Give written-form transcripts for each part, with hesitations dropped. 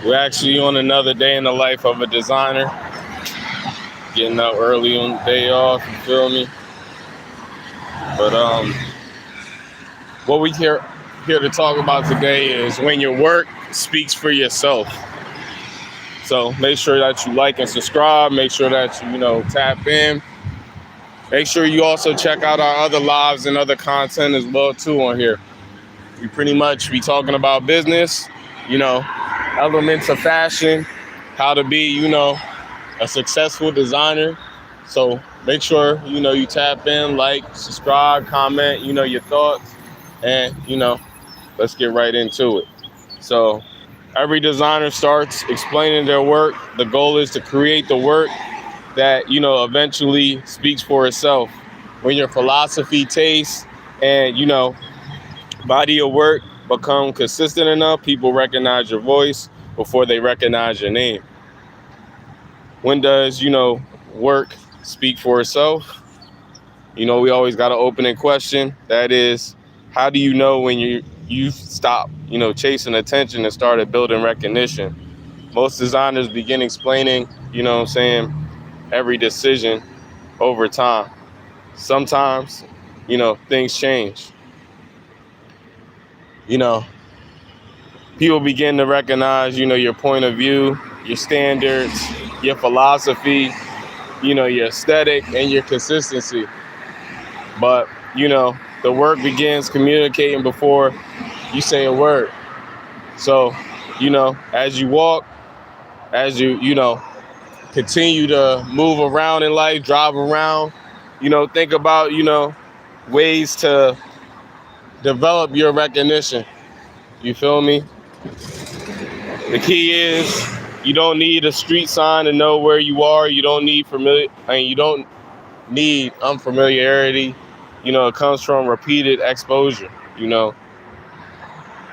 We're actually on another day in the life of a designer. Getting up early on the day off, you feel me? But what we here to talk about today is when your work speaks for yourself. So make sure that you like and subscribe. Make sure that you tap in. Make sure you also check out our other lives and other content as well too on here. We pretty much be talking about business, elements of fashion, how to be, a successful designer. So make sure, you tap in, like, subscribe, comment, your thoughts, and, let's get right into it. So every designer starts explaining their work. The goal is to create the work that, eventually speaks for itself. When your philosophy, taste, and, body of work become consistent enough, people recognize your voice before they recognize your name. When does, work speak for itself? We always got an opening question. That is, how do you know when you stop, chasing attention and started building recognition? Most designers begin explaining, every decision over time. Sometimes, things change. People begin to recognize, your point of view, your standards, your philosophy, your aesthetic, and your consistency. But, the work begins communicating before you say a word. So, as you walk, as you, continue to move around in life, drive around, think about, ways to develop your recognition. You feel me? The key is you don't need a street sign to know where you are. You don't need you don't need unfamiliarity. It comes from repeated exposure.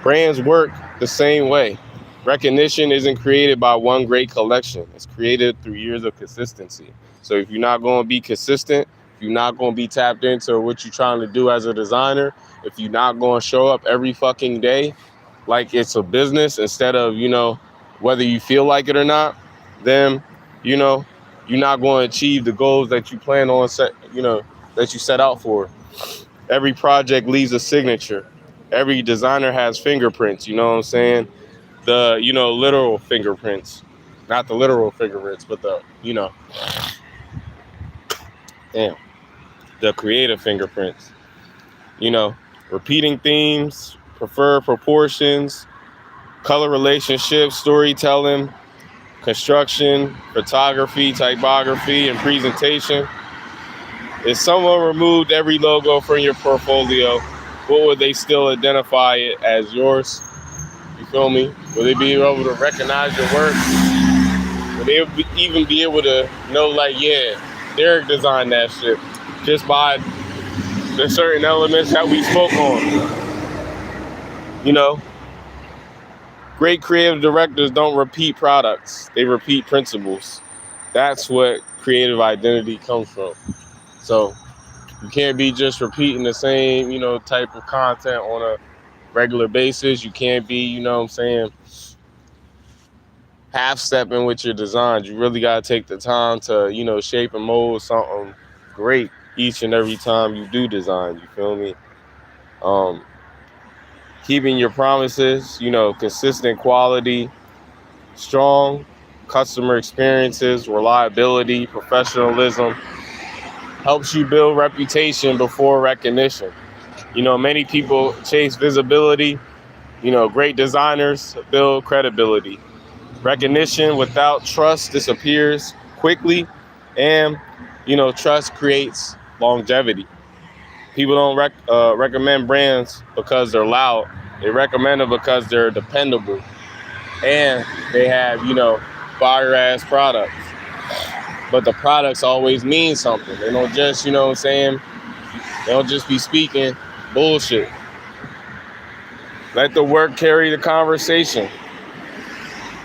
Brands work the same way. Recognition isn't created by one great collection. It's created through years of consistency. So if you're not going to be consistent, if you're not going to be tapped into what you're trying to do as a designer, if you're not going to show up every fucking day like it's a business instead of, whether you feel like it or not, then, you're not going to achieve the goals that you plan on that you set out for. Every project leaves a signature. Every designer has fingerprints, you know what I'm saying? The, literal fingerprints. Not the literal fingerprints, but the, the creative fingerprints. Repeating themes, preferred proportions, color relationships, storytelling, construction, photography, typography, and presentation. If someone removed every logo from your portfolio, what would they still identify it as yours? You feel me? Will they be able to recognize your work? Will they even be able to know, like, yeah, Derek designed that shit just by the certain elements that we spoke on? Great creative directors don't repeat products. They repeat principles. That's what creative identity comes from. So you can't be just repeating the same, type of content on a regular basis. You can't be, half-stepping with your designs. You really got to take the time to, shape and mold something great each and every time you do design. You feel me? Keeping your promises, consistent quality, strong customer experiences, reliability, professionalism, helps you build reputation before recognition. Many people chase visibility. Great designers build credibility. Recognition without trust disappears quickly, and, trust creates longevity. People don't recommend brands because they're loud. They recommend them because they're dependable and they have, fire-ass products. But the products always mean something. They don't just, they don't just be speaking bullshit. Let the work carry the conversation.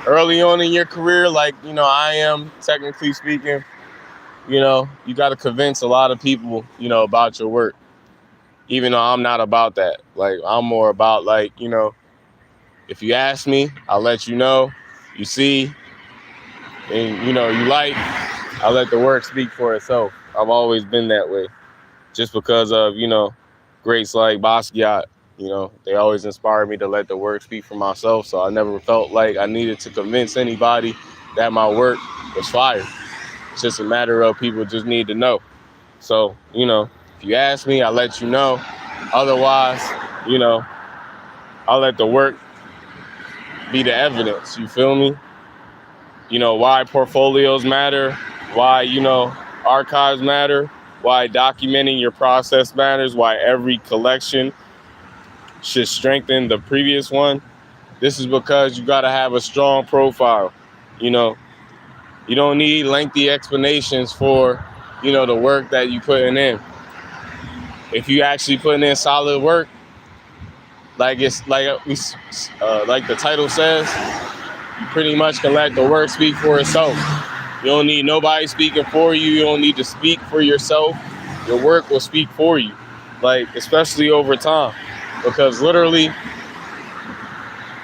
Early on in your career, like, I am, technically speaking, you got to convince a lot of people, about your work. Even though I'm not about that. Like, I'm more about, like, if you ask me, I'll let you know. you see, and, you like, I let the work speak for itself. I've always been that way. Just because of, greats like Basquiat, they always inspired me to let the work speak for myself. So I never felt like I needed to convince anybody that my work was fire. It's just a matter of people just need to know. So, if you ask me, I let you know. Otherwise, I'll let the work be the evidence. You feel me? Why portfolios matter, why, archives matter, why documenting your process matters, why every collection should strengthen the previous one. This is because you got to have a strong profile. You don't need lengthy explanations for, the work that you putting in. If you actually putting in solid work, like like the title says, you pretty much can let the work speak for itself. You don't need nobody speaking for you. You don't need to speak for yourself. Your work will speak for you, like, especially over time. Because literally,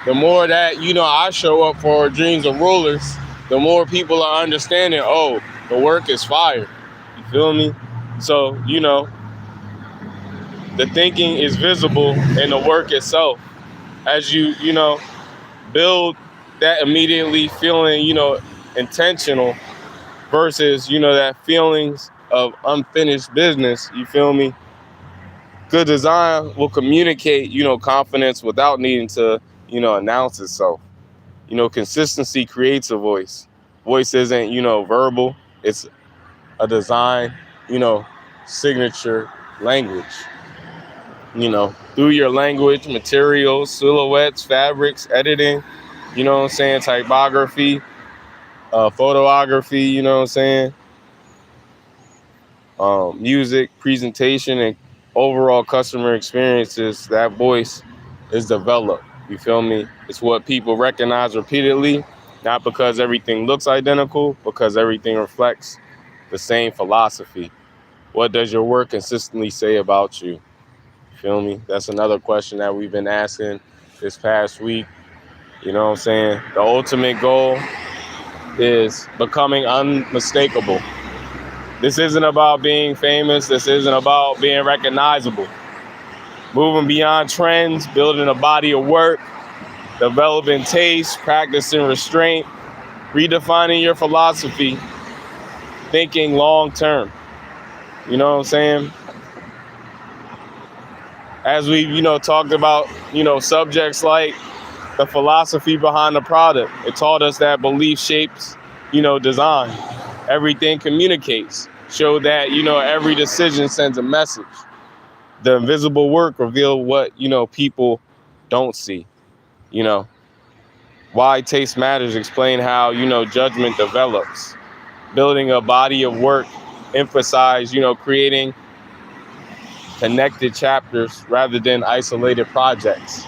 the more that, I show up for Dreams of Rulers, the more people are understanding, oh, the work is fire. You feel me? So, the thinking is visible in the work itself. As you, build that immediately feeling, intentional versus, that feelings of unfinished business, you feel me? Good design will communicate, confidence without needing to, announce itself. Consistency creates a voice. Voice isn't, verbal. It's a design, signature language. Through your language, materials, silhouettes, fabrics, editing, typography, photography, music, presentation, and overall customer experiences, that voice is developed. You feel me? It's what people recognize repeatedly, not because everything looks identical, because everything reflects the same philosophy. What does your work consistently say about you? You feel me? That's another question that we've been asking this past week. The ultimate goal is becoming unmistakable. This isn't about being famous. This isn't about being recognizable. Moving beyond trends, building a body of work, developing taste, practicing restraint, redefining your philosophy, thinking long term. As we, talked about, subjects like the philosophy behind the product. It taught us that belief shapes, design. Everything communicates. Show that, every decision sends a message. The invisible work reveal what, people don't see. Why taste matters, explain how, judgment develops. Building a body of work, emphasize, creating connected chapters rather than isolated projects.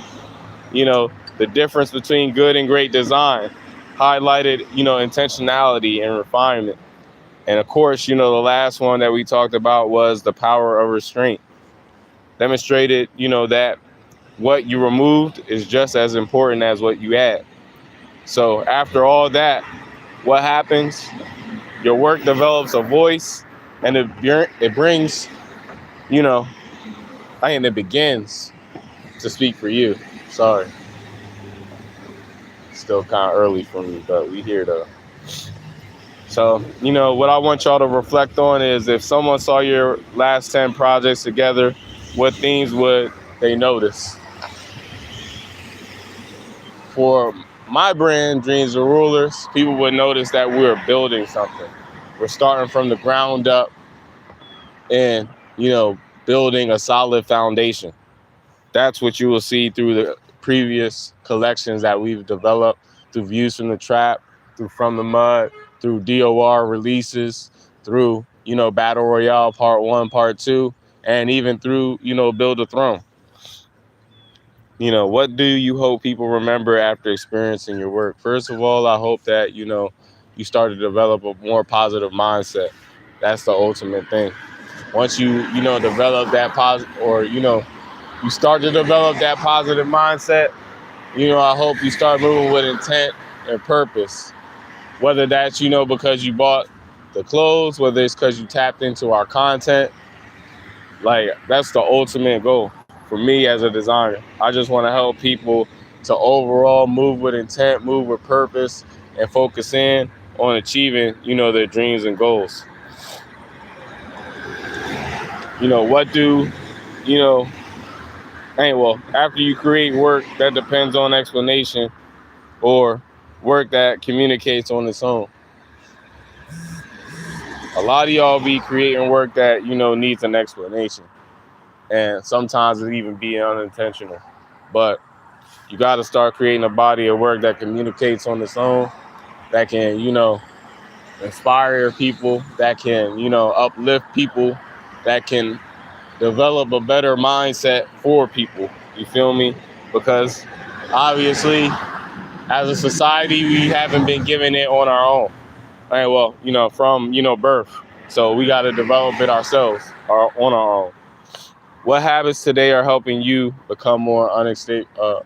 The difference between good and great design highlighted, intentionality and refinement. And of course, the last one that we talked about was the power of restraint. Demonstrated, that what you removed is just as important as what you add. So after all that, what happens? Your work develops a voice, and it brings, it begins to speak for you. Sorry. Still kind of early for me, but we here though. So, what I want y'all to reflect on is, if someone saw your last 10 projects together, what themes would they notice? For my brand, Dreams of Rulers, people would notice that we're building something. We're starting from the ground up and, building a solid foundation. That's what you will see through the previous collections that we've developed, through Views from the Trap, through From the Mud, through DOR releases, through, Battle Royale Part 1, Part 2, and even through, Build a Throne. What do you hope people remember after experiencing your work? First of all, I hope that, you start to develop a more positive mindset. That's the ultimate thing. Once you, develop that you start to develop that positive mindset, I hope you start moving with intent and purpose. Whether that's, because you bought the clothes, whether it's because you tapped into our content, like that's the ultimate goal for me as a designer. I just want to help people to overall move with intent, move with purpose, and focus in on achieving, their dreams and goals. What do, you know, after you create work that depends on explanation or work that communicates on its own. A lot of y'all be creating work that, needs an explanation. And sometimes it even be unintentional. But you got to start creating a body of work that communicates on its own, that can, inspire people, that can, uplift people, that can develop a better mindset for people. You feel me? Because obviously, as a society, we haven't been given it on our own. Right, well, from, birth. So we got to develop it ourselves or on our own. What habits today are helping you become more unmistakable?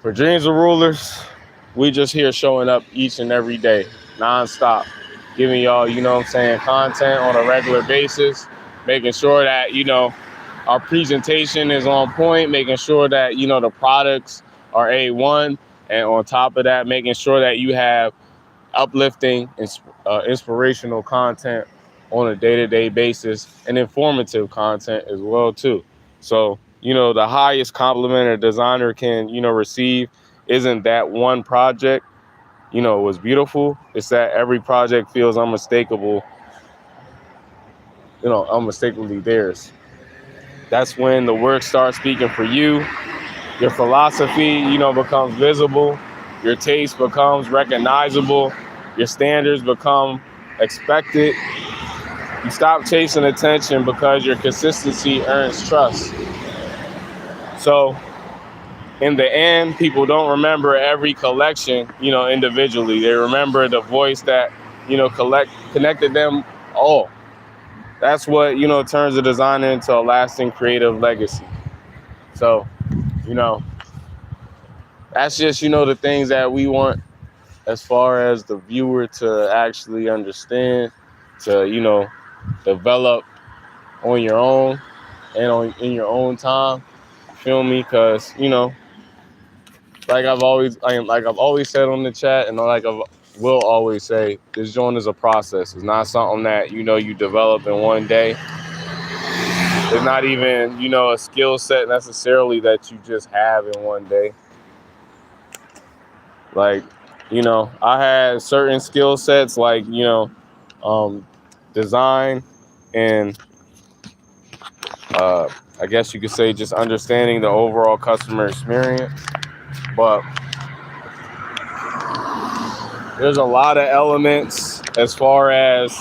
For Dreams of Rulers, we just here showing up each and every day, nonstop, giving y'all, content on a regular basis, making sure that, our presentation is on point, making sure that, the products are A1, and on top of that, making sure that you have uplifting, inspirational content on a day-to-day basis and informative content as well too. So, the highest compliment a designer can, receive isn't that one project, was beautiful. It's that every project feels unmistakably theirs. That's when the work starts speaking for you. Your philosophy, becomes visible. Your taste becomes recognizable. Your standards become expected. You stop chasing attention because your consistency earns trust. So in the end, people don't remember every collection, individually. They remember the voice that, connected them all. That's what, turns a designer into a lasting creative legacy. So, that's just, the things that we want as far as the viewer to actually understand, to, develop on your own and in your own time. Feel me? Because, like I've always said on the chat, and like I will always say, this joint is a process. It's not something that, you develop in one day. It's not even, a skill set necessarily that you just have in one day. Like, I had certain skill sets like, design and I guess you could say just understanding the overall customer experience. But there's a lot of elements as far as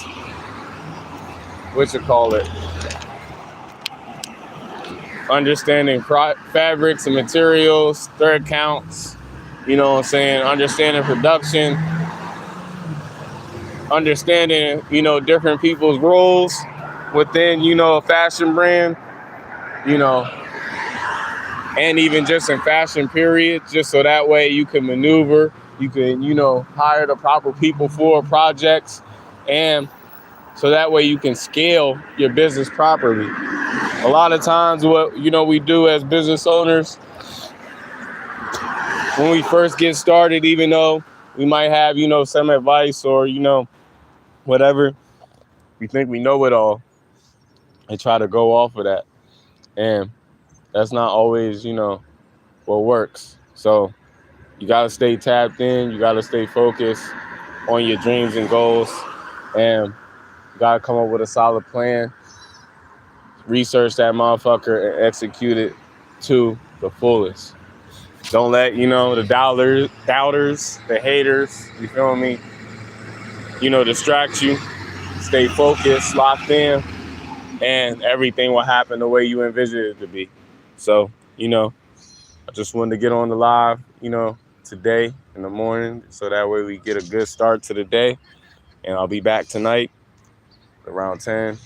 understanding fabrics and materials, thread counts, understanding production, understanding, different people's roles within, a fashion brand, and even just in fashion period, just so that way you can maneuver, you can, hire the proper people for projects, and so that way you can scale your business properly. A lot of times what, we do as business owners, when we first get started, even though we might have, some advice or, whatever, we think we know it all and try to go off of that. And that's not always, what works. So you got to stay tapped in. You got to stay focused on your dreams and goals. And you got to come up with a solid plan. Research that motherfucker and execute it to the fullest. Don't let, the doubters, the haters, you feel me, distract you. Stay focused, locked in, and everything will happen the way you envision it to be. So, I just wanted to get on the live, today in the morning, so that way we get a good start to the day. And I'll be back tonight around 10,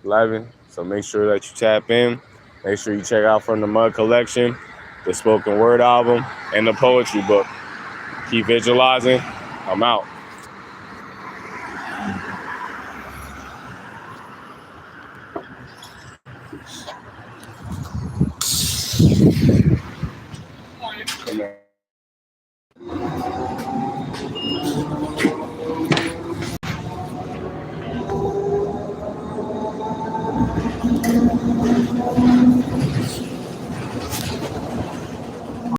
11. So make sure that you tap in. Make sure you check out From the Mud collection. the spoken word album, and the poetry book. Keep visualizing. I'm out.